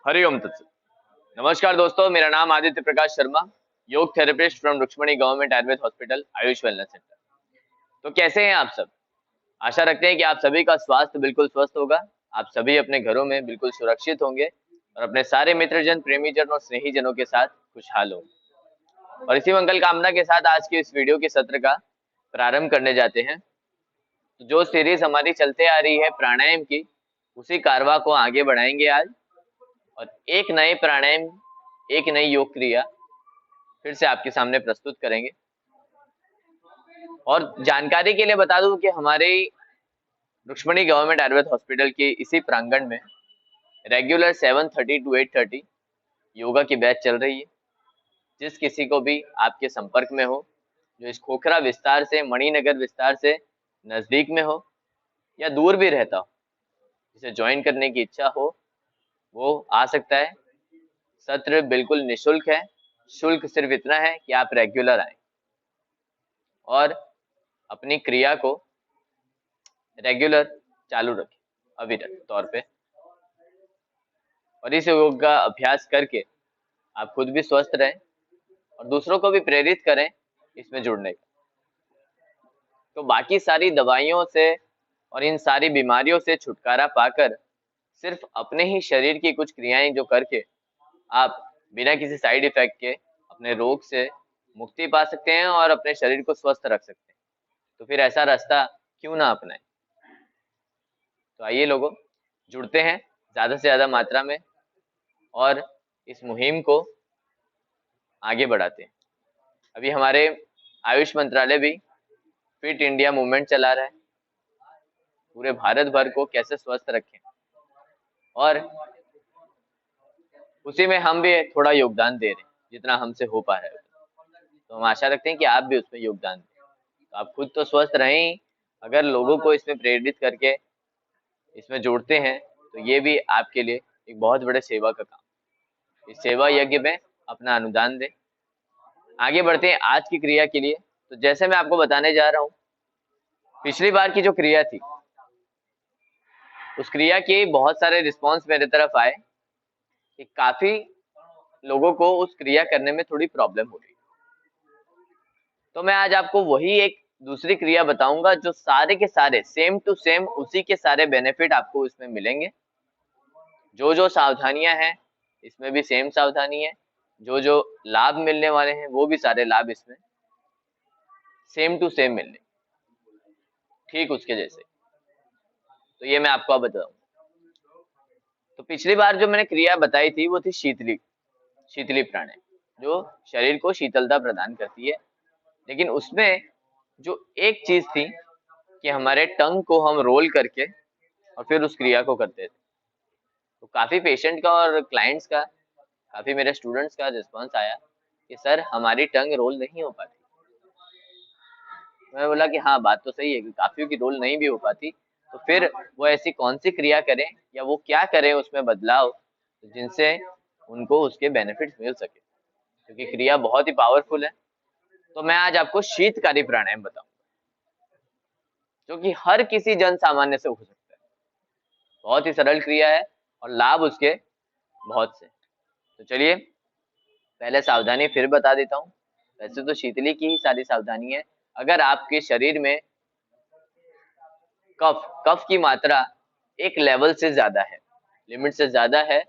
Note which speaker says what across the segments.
Speaker 1: हरिओम तत्सत। नमस्कार दोस्तों, मेरा नाम Aditya Prakash Sharma, yoga therapist from Rukshmani government Ayurveda hospital, Ayush wellness centre. तो कैसे हैं आप सब? आशा रखते हैं कि आप सभी का स्वास्थ्य बिल्कुल स्वस्थ होगा। आप सभी अपने घरों में बिल्कुल सुरक्षित होंगे और अपने सारे मित्रजन, प्रेमीजन और स्नेहीजनों के साथ खुशहाल होंगे। और इसी मंगल कामना के साथ आज के इस वीडियो के सत्र का प्रारंभ करने जाते हैं। तो जो सीरीज हमारी चलते आ रही है प्राणायाम की, उसी कारवा को आगे बढ़ाएंगे आज, और एक नए प्राणायाम, एक नई योग क्रिया फिर से आपके सामने प्रस्तुत करेंगे। और जानकारी के लिए बता दूं कि हमारे रुक्ष्मणी गवर्नमेंट आयुर्वेद हॉस्पिटल के इसी प्रांगण में रेगुलर 7:30 to 8:30 योगा की बैच चल रही है। जिस किसी को भी आपके संपर्क में हो, जो इस खोखरा विस्तार से, मणिनगर विस्तार से नजदीक में हो या दूर भी रहता हो, जिसे ज्वाइन करने की इच्छा हो, वो आ सकता है। सत्र बिल्कुल निशुल्क है। शुल्क सिर्फ इतना है कि आप रेगुलर आए और अपनी क्रिया को रेगुलर चालू रखें, अविरत तौर पे। और इस योग का अभ्यास करके आप खुद भी स्वस्थ रहें और दूसरों को भी प्रेरित करें इसमें जुड़ने का। तो बाकी सारी दवाइयों से और इन सारी बीमारियों से छुटकारा पाकर सिर्फ अपने ही शरीर की कुछ क्रियाएं जो करके आप बिना किसी साइड इफेक्ट के अपने रोग से मुक्ति पा सकते हैं और अपने शरीर को स्वस्थ रख सकते हैं। तो फिर ऐसा रास्ता क्यों ना अपनाएं। तो आइए लोगों, जुड़ते हैं ज्यादा से ज्यादा मात्रा में और इस मुहिम को आगे बढ़ाते हैं। अभी हमारे आयुष मंत्रालय भी फिट इंडिया मूवमेंट चला रहा है, पूरे भारत भर को कैसे स्वस्थ रखें, और उसी में हम भी थोड़ा योगदान दे रहे हैं जितना हमसे हो पा रहा है। तो हम आशा रखते हैं कि आप भी उसमें योगदान दें। तो आप खुद तो स्वस्थ रहें ही, अगर लोगों को इसमें प्रेरित करके इसमें जोड़ते हैं तो ये भी आपके लिए एक बहुत बड़े सेवा का काम। इस सेवा यज्ञ में अपना अनुदान दें। आगे बढ़ते हैं आज की क्रिया के लिए। तो जैसे मैं आपको बताने जा रहा हूँ, पिछली बार की जो क्रिया थी, उस क्रिया के बहुत सारे रिस्पॉन्स मेरे तरफ आए कि काफी लोगों को उस क्रिया करने में थोड़ी प्रॉब्लम हो रही। तो मैं आज आपको वही एक दूसरी क्रिया बताऊंगा जो सारे के सारे सेम टू सेम उसी के सारे बेनिफिट आपको इसमें मिलेंगे। जो जो सावधानियां हैं इसमें भी सेम सावधानी है, जो जो लाभ मिलने वाले हैं वो भी सारे लाभ इसमें सेम टू सेम मिलने, ठीक उसके जैसे। तो ये मैं आपको अब बताऊंगा। तो पिछली बार जो मैंने क्रिया बताई थी वो थी शीतली शीतली प्राणायाम, जो शरीर को शीतलता प्रदान करती है। लेकिन उसमें जो एक चीज थी कि हमारे टंग को हम रोल करके और फिर उस क्रिया को करते थे। तो काफी पेशेंट का और क्लाइंट्स का, काफी मेरे स्टूडेंट्स का रिस्पॉन्स आया कि सर हमारी टंग रोल नहीं हो पाती। मैं बोला कि हाँ, बात तो सही है कि काफियों की रोल नहीं भी हो पाती। तो फिर वो ऐसी कौन सी क्रिया करें या वो क्या करें उसमें बदलाव, जिनसे उनको उसके बेनिफिट्स मिल सके, क्योंकि क्रिया बहुत ही पावरफुल है। तो मैं आज आपको शीतकारी प्राणायाम बताऊंगा, जो कि हर किसी जन सामान्य से हो सकता है। बहुत ही सरल क्रिया है और लाभ उसके बहुत से। तो चलिए पहले सावधानी फिर बता देता हूँ। वैसे तो शीतली की ही सारी सावधानी है। अगर आपके शरीर में कफ कफ की मात्रा एक लेवल से ज्यादा है, लिमिट से ज्यादा है,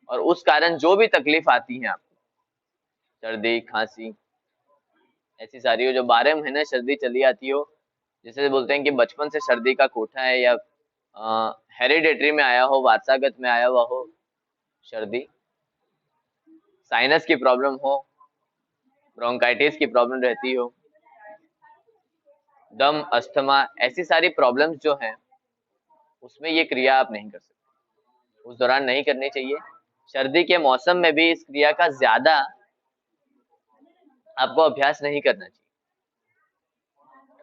Speaker 1: और उस कारण जो भी तकलीफ आती है आपको, सर्दी, खांसी, ऐसी सारी हो, जो 12 महीने सर्दी चली आती हो, जिसे बोलते हैं कि बचपन से सर्दी का कोठा है, या हेरिडेटरी में आया हो, वारसागत में आया हुआ हो सर्दी, साइनस की प्रॉब्लम हो, ब्रोंकाइटिस की प्रॉब्लम रहती हो, दम, अस्थमा, ऐसी सारी प्रॉब्लम्स जो हैं, उसमें ये क्रिया आप नहीं कर सकते, उस दौरान नहीं करनी चाहिए। सर्दी के मौसम में भी इस क्रिया का ज्यादा आपको अभ्यास नहीं करना चाहिए,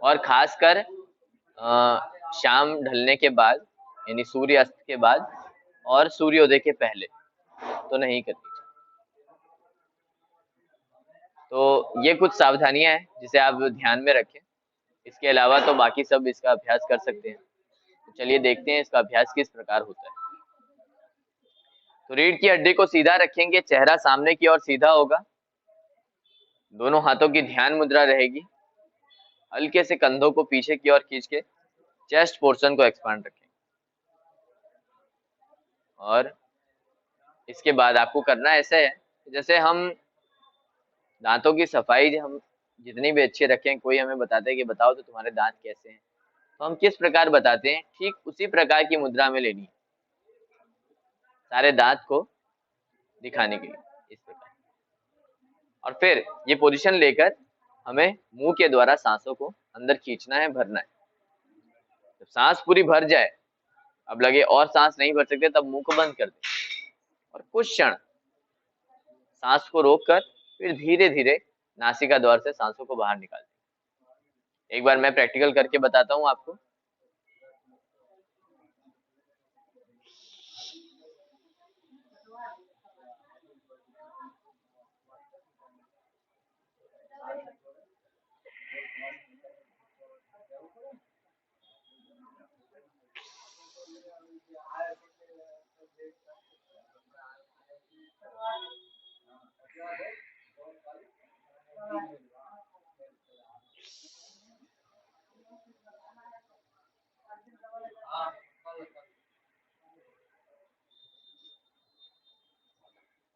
Speaker 1: और खासकर शाम ढलने के बाद, यानी सूर्य अस्त के बाद और सूर्योदय के पहले तो नहीं करनी चाहिए। तो ये कुछ सावधानियां हैं जिसे आप ध्यान में रखें। इसके अलावा तो बाकी सब इसका अभ्यास कर सकते हैं। तो चलिए देखते हैं इसका अभ्यास किस प्रकार होता है। तो रीढ़ की हड्डी को सीधा रखेंगे, चेहरा सामने की ओर सीधा होगा, दोनों हाथों की ध्यान मुद्रा रहेगी, हल्के से कंधों को पीछे की ओर खींच के चेस्ट पोर्शन को एक्सपांड रखेंगे। और इसके बाद आपको करना ऐसे है, जैसे हम दांतों की सफाई हम जितनी भी अच्छी रखें, कोई हमें बताता है कि बताओ तो तुम्हारे दांत कैसे हैं, तो हम किस प्रकार बताते हैं, ठीक उसी प्रकार की मुद्रा में लेनी है सारे दांत को दिखाने के लिए, इस प्रकार। और फिर ये पोजीशन लेकर हमें मुंह के द्वारा सांसों को अंदर खींचना है, भरना है। जब सांस पूरी भर जाए, अब लगे और सांस नहीं भर सकते, तब मुंह को बंद कर दे और कुछ क्षण सांस को रोककर फिर धीरे धीरे नासिका द्वार से सांसों को बाहर निकाल दे। एक बार मैं प्रैक्टिकल करके बताता हूँ आपको।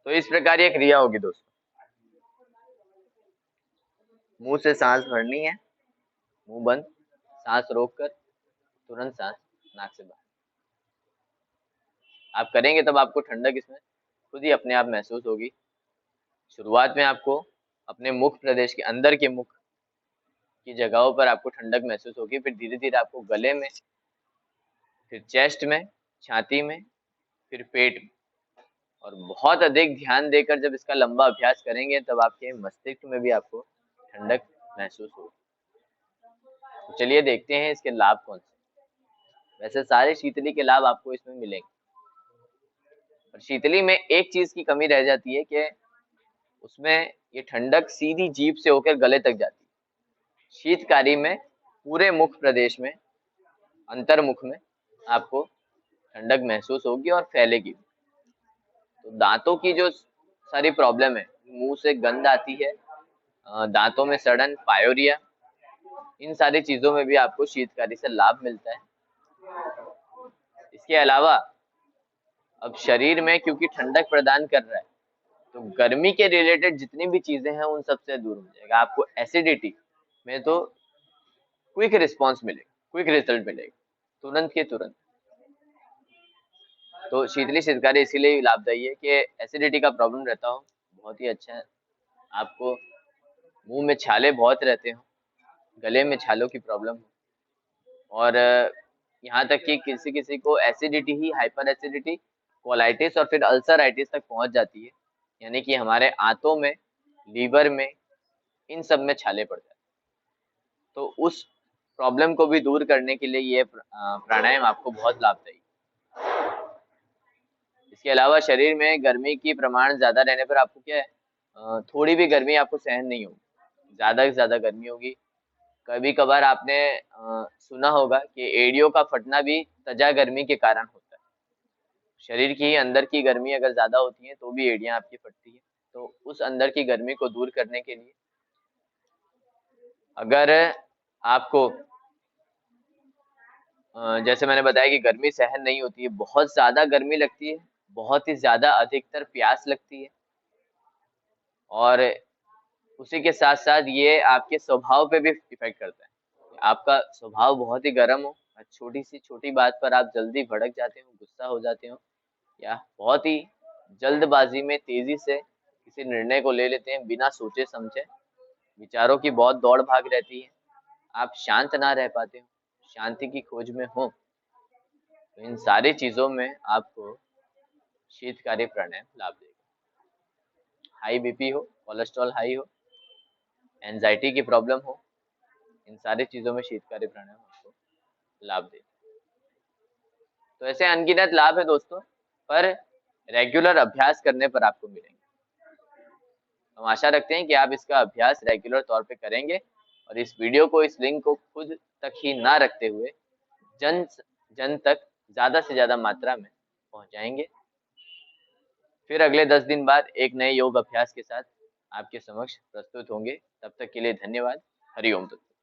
Speaker 1: तो इस प्रकार ये क्रिया होगी दोस्तों, मुंह से सांस भरनी है, मुंह बंद, सांस रोककर तुरंत सांस नाक से बाहर। आप करेंगे तब आपको ठंडक इसमें खुद ही अपने आप महसूस होगी। शुरुआत में आपको अपने मुख प्रदेश के अंदर के मुख की जगहों पर आपको ठंडक महसूस होगी, फिर धीरे धीरे आपको गले में, फिर चेस्ट में, छाती में, फिर पेट में, और बहुत अधिक ध्यान देकर जब इसका लंबा अभ्यास करेंगे तब आपके मस्तिष्क में भी आपको ठंडक महसूस होगी। तो चलिए देखते हैं इसके लाभ कौन से। वैसे सारे शीतली के लाभ आपको इसमें मिलेंगे, और शीतली में एक चीज की कमी रह जाती है कि उसमें ये ठंडक सीधी जीभ से होकर गले तक जाती है। शीतकारी में पूरे मुख प्रदेश में, अंतर्मुख में आपको ठंडक महसूस होगी और फैलेगी। तो दांतों की जो सारी प्रॉब्लम है, मुंह से गंध आती है, दांतों में सड़न, पायोरिया, इन सारी चीजों में भी आपको शीतकारी से लाभ मिलता है। इसके अलावा अब शरीर में क्योंकि ठंडक प्रदान कर रहा है, तो गर्मी के रिलेटेड जितनी भी चीजें हैं उन सबसे दूर हो जाएगा। आपको एसिडिटी में तो क्विक रिस्पॉन्स मिलेगा, क्विक रिजल्ट मिलेगा, तुरंत के तुरंत। तो शीतली शीतकारी इसीलिए लाभदायी है कि एसिडिटी का प्रॉब्लम रहता हो, बहुत ही अच्छा है। आपको मुंह में छाले बहुत रहते हो, गले में छालों की प्रॉब्लम हो, और यहाँ तक कि किसी किसी को एसिडिटी ही हाइपर एसिडिटी, कोलाइटिस और फिर अल्सराइटिस तक पहुंच जाती है, यानी कि हमारे आंतों में, लीवर में, इन सब में छाले पड़ जाते हैं। तो उस प्रॉब्लम को भी दूर करने के लिए ये प्राणायाम आपको बहुत लाभदायी। इसके अलावा शरीर में गर्मी की प्रमाण ज्यादा रहने पर आपको क्या है, थोड़ी भी गर्मी आपको सहन नहीं होगी, ज्यादा से ज्यादा गर्मी होगी। कभी कभार आपने सुना होगा कि एड़ियों का फटना भी सजा गर्मी के कारण होता है। शरीर की अंदर की गर्मी अगर ज्यादा होती है तो भी एड़ियां आपकी फटती है। तो उस अंदर की गर्मी को दूर करने के लिए अगर आपको जैसे मैंने बताया कि गर्मी सहन नहीं होती है, बहुत ज्यादा गर्मी लगती है, बहुत ही ज्यादा अधिकतर प्यास लगती है, और उसी के साथ साथ ये आपके स्वभाव पे भी इफेक्ट करता है। आपका स्वभाव बहुत ही गर्म हो, छोटी सी छोटी बात पर आप जल्दी भड़क जाते हो, गुस्सा हो जाते हो, या बहुत ही जल्दबाजी में तेजी से किसी निर्णय को ले लेते हैं बिना सोचे समझे, विचारों की बहुत दौड़ भाग रहती है, आप शांत ना रह पाते हो, शांति की खोज में हो, तो इन सारी चीजों में आपको शीतकारी प्राणायाम लाभ देगा। हाई बीपी हो, कोलेस्ट्रॉल हाई हो, एंजाइटी की प्रॉब्लम हो, इन सारी चीजों में शीतकारी प्राणायाम आपको लाभ देगा। तो ऐसे अनगिनत लाभ है दोस्तों, पर रेगुलर अभ्यास करने पर आपको मिलेंगे। हम आशा रखते हैं कि आप इसका अभ्यास रेगुलर तौर पे करेंगे, और इस वीडियो को, इस लिंक को खुद तक ही ना रखते हुए जन जन तक ज्यादा से ज्यादा मात्रा में पहुंचाएंगे। फिर अगले 10 दिन बाद एक नए योग अभ्यास के साथ आपके समक्ष प्रस्तुत होंगे। तब तक के लिए धन्यवाद। हरि ओम तत्सत।